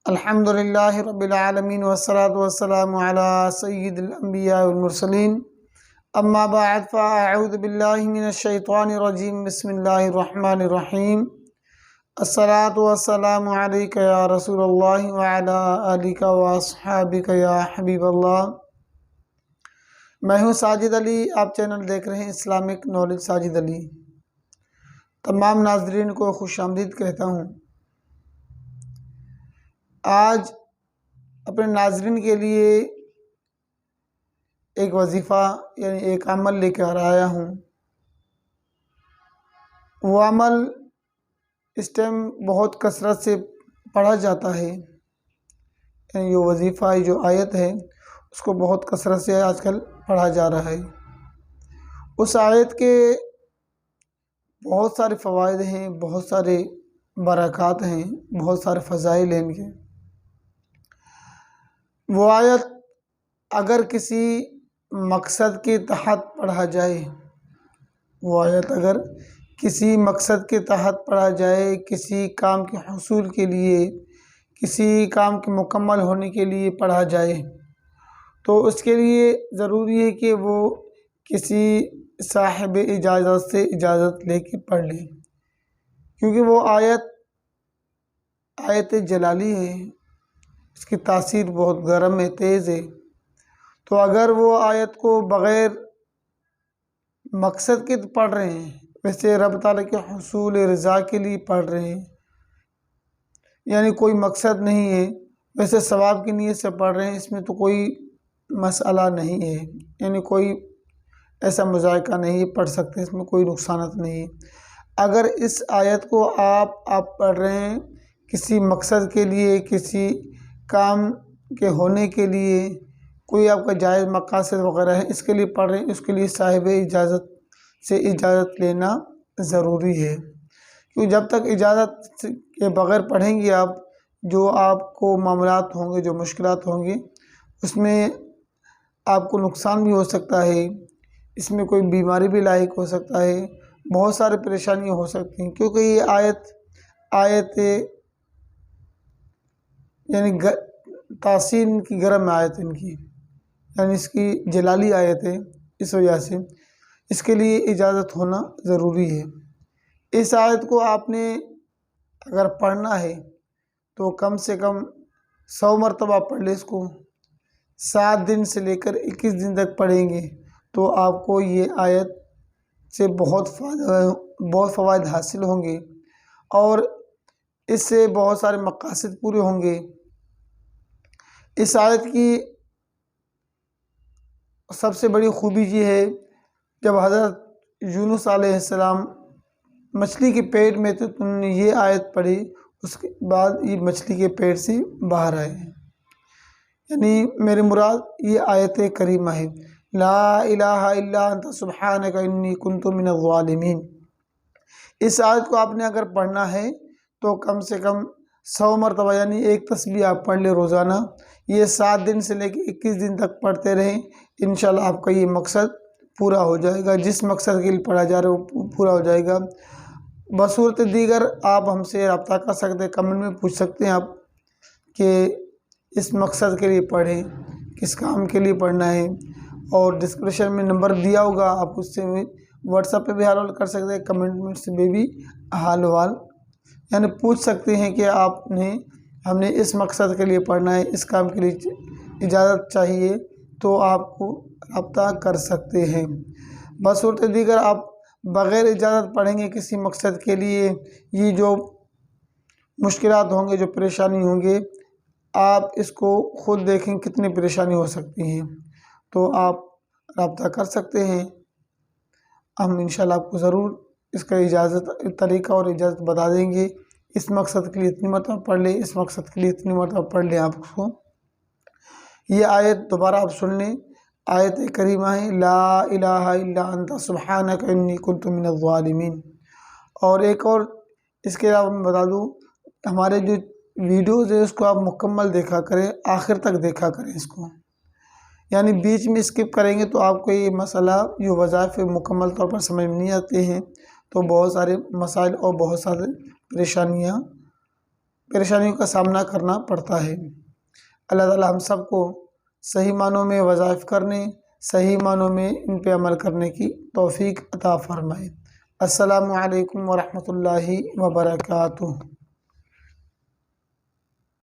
الحمد للہ رب العالمین والصلاة والسلام علی سید الانبیاء والمرسلین اما بعد فاعوذ باللہ من الشیطان الرجیم بسم اللہ الرحمن الرحیم الصلاة والسلام علیک یا رسول اللہ وعلی آلک واصحابک یا حبیب اللہ۔ میں ہوں ساجد علی، آپ چینل دیکھ رہے ہیں اسلامک نالج ساجد علی۔ تمام ناظرین کو خوش آمدید کہتا ہوں۔ آج اپنے ناظرین کے لیے ایک وظیفہ یعنی ایک عمل لے کر آیا ہوں۔ وہ عمل اس ٹائم بہت کثرت سے پڑھا جاتا ہے، یعنی جو وظیفہ جو آیت ہے اس کو بہت کثرت سے آج کل پڑھا جا رہا ہے۔ اس آیت کے بہت سارے فوائد ہیں، بہت سارے برکات ہیں، بہت سارے فضائل ہیں ان کے۔ وہ آیت اگر کسی مقصد کے تحت پڑھا جائے، وہ آیت اگر کسی مقصد کے تحت پڑھا جائے، کسی کام کے حصول کے لیے، کسی کام کے مکمل ہونے کے لیے پڑھا جائے، تو اس کے لیے ضروری ہے کہ وہ کسی صاحب اجازت سے اجازت لے کے پڑھ لے، کیونکہ وہ آیت جلالی ہے، اس کی تاثیر بہت گرم ہے، تیز ہے۔ تو اگر وہ آیت کو بغیر مقصد کے پڑھ رہے ہیں، ویسے رب تعالیٰ کے حصول رضا کے لیے پڑھ رہے ہیں، یعنی کوئی مقصد نہیں ہے، ویسے ثواب کی نیت سے پڑھ رہے ہیں، اس میں تو کوئی مسئلہ نہیں ہے، یعنی کوئی ایسا مذائقہ نہیں ہے، پڑھ سکتے، اس میں کوئی نقصانات نہیں ہے۔ اگر اس آیت کو آپ پڑھ رہے ہیں کسی مقصد کے لیے، کسی کام کے ہونے کے لیے، کوئی آپ کا جائز مقاصد وغیرہ ہے، اس کے لیے پڑھ رہے ہیں، اس کے لیے صاحب اجازت سے اجازت لینا ضروری ہے، کیونکہ جب تک اجازت کے بغیر پڑھیں گے آپ، جو آپ کو معاملات ہوں گے، جو مشکلات ہوں گے، اس میں آپ کو نقصان بھی ہو سکتا ہے، اس میں کوئی بیماری بھی لاحق ہو سکتا ہے، بہت سارے پریشانیاں ہو سکتی ہیں، کیونکہ یہ آیت یعنی تاثیر ان کی گرم آیت ان کی، یعنی اس کی جلالی آیت ہے، اس وجہ سے اس کے لیے اجازت ہونا ضروری ہے۔ اس آیت کو آپ نے اگر پڑھنا ہے تو کم سے کم 100 مرتبہ پڑھ لیں، اس کو 7 دن سے لے کر 21 دن تک پڑھیں گے تو آپ کو یہ آیت سے بہت فوائد حاصل ہوں گے، اور اس سے بہت سارے مقاصد پورے ہوں گے۔ اس آیت کی سب سے بڑی خوبی یہ ہے، جب حضرت یونس علیہ السلام مچھلی کے پیٹ میں تھے تو انہوں نے یہ آیت پڑھی، اس کے بعد یہ مچھلی کے پیٹ سے باہر آئے، یعنی میرے مراد یہ آیت کریمہ ہے، لا الہ الا انت سبحانک انی کنت من الظالمین۔ اس آیت کو آپ نے اگر پڑھنا ہے تو کم سے کم 100 مرتبہ یعنی ایک تسبیح آپ پڑھ لیں روزانہ، یہ 7 دن سے لے کے 21 دن تک پڑھتے رہیں، انشاءاللہ آپ کا یہ مقصد پورا ہو جائے گا، جس مقصد کے لیے پڑھا جا رہا ہے وہ پورا ہو جائے گا۔ بصورت دیگر آپ ہم سے رابطہ کر سکتے ہیں، کمنٹ میں پوچھ سکتے ہیں آپ کہ اس مقصد کے لیے پڑھیں، کس کام کے لیے پڑھنا ہے، اور ڈسکرپشن میں نمبر دیا ہوگا، آپ اس سے واٹس ایپ پہ بھی حال وال کر سکتے ہیں، کمنٹ سے بھی حال وال یعنی پوچھ سکتے ہیں کہ ہم نے اس مقصد کے لیے پڑھنا ہے، اس کام کے لیے اجازت چاہیے، تو آپ کو رابطہ کر سکتے ہیں۔ بصورت دیگر آپ بغیر اجازت پڑھیں گے کسی مقصد کے لیے، یہ جو مشکلات ہوں گے، جو پریشانی ہوں گے، آپ اس کو خود دیکھیں کتنی پریشانی ہو سکتی ہیں، تو آپ رابطہ کر سکتے ہیں، ہم انشاءاللہ آپ کو ضرور اس کا طریقہ اور اجازت بتا دیں گے۔ اس مقصد کے لیے اتنی مرتبہ پڑھ لیں، اس مقصد کے لیے اتنی مرتبہ پڑھ لیں، آپ کو یہ آیت دوبارہ آپ سن لیں، آیت کریمہ ہے، لا الہ الا انت سبحانک انی کنت من الظالمین۔ اور ایک اور اس کے علاوہ میں بتا دوں، ہمارے جو ویڈیوز ہیں اس کو آپ مکمل دیکھا کریں، آخر تک دیکھا کریں اس کو، یعنی بیچ میں اسکپ کریں گے تو آپ کو یہ مسئلہ جو وظائف مکمل طور پر سمجھ نہیں آتے ہیں، تو بہت سارے مسائل اور بہت سارے پریشانیاں پریشانیوں کا سامنا کرنا پڑتا ہے۔ اللہ تعالی ہم سب کو صحیح معنوں میں وظائف کرنے، صحیح معنوں میں ان پہ عمل کرنے کی توفیق عطا فرمائے۔ السلام علیکم ورحمۃ اللہ وبرکاتہ۔